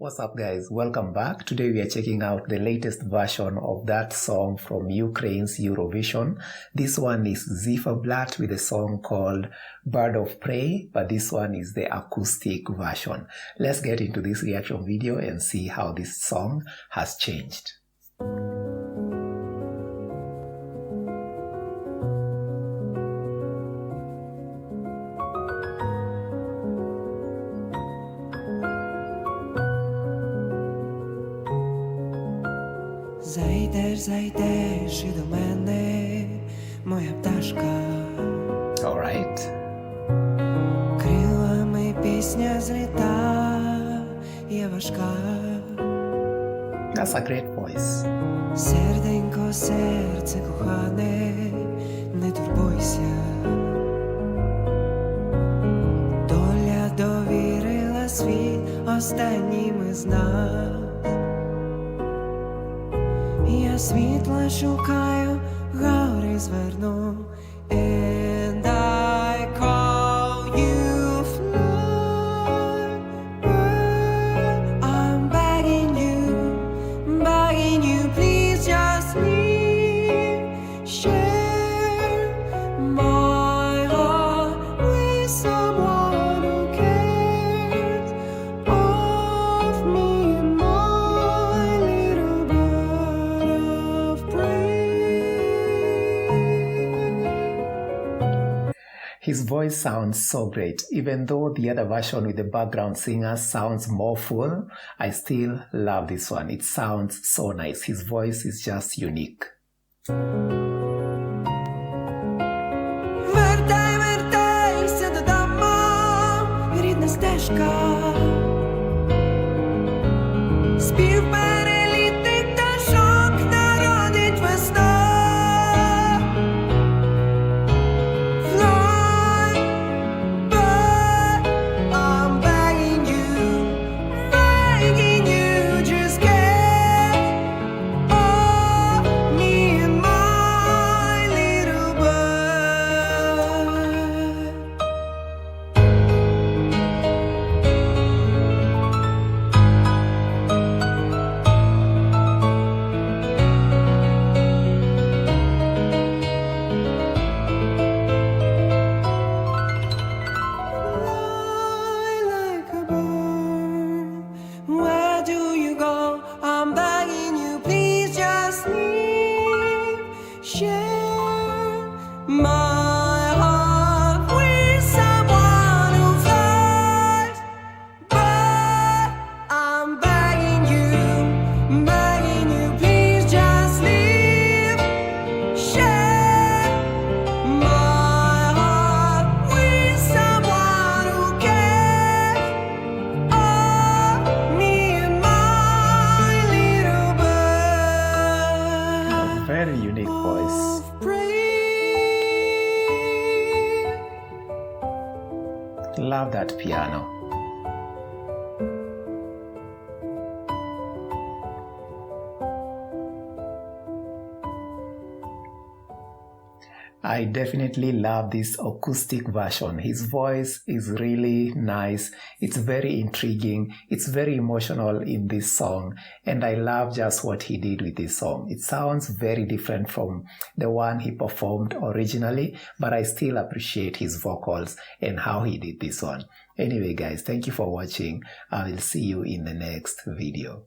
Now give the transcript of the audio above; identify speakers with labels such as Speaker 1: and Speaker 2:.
Speaker 1: What's up guys, welcome back. Today we are checking out the latest version of that song from Ukraine's Eurovision. This one is Ziferblat with a song called Bird of Prey, but this one is the acoustic version. Let's get into this reaction video and see how this song has changed.
Speaker 2: Зайдеш і до мене, моя пташка.
Speaker 1: Alright.
Speaker 2: Крилами пісня зліта, є важка.
Speaker 1: That's a great voice.
Speaker 2: Серденько, серце кохане, не турбуйся. Доля довірила світ останнім із нас. Я світла шукаю, гори зверну, and I call you fly, bird. I'm begging you, please just leave, share my heart with someone who cares of me and my little bird.
Speaker 1: His voice sounds so great. Even though the other version with the background singer sounds more full, I still love this one. It sounds so nice. His voice is just unique.
Speaker 2: Вертайся додому, рідна стежка. Спів перелітить пташок, народить весна. Fly, bird, I'm begging you, just get off me and my little bird. Fly like a bird. Where do you go? I'm begging you, please just leave. Share my heart with someone who flies. But I'm begging you, please just leave. Share my heart with someone who cares of me and my little bird.
Speaker 1: Very unique voice.
Speaker 2: Of prey.
Speaker 1: Love that piano. I definitely love this acoustic version. His voice is really nice. It's very intriguing. It's very emotional in this song. And I love just what he did with this song. It sounds very different from the one he performed originally, but I still appreciate his vocals and how he did this one. Anyway, guys, thank you for watching. I will see you in the next video.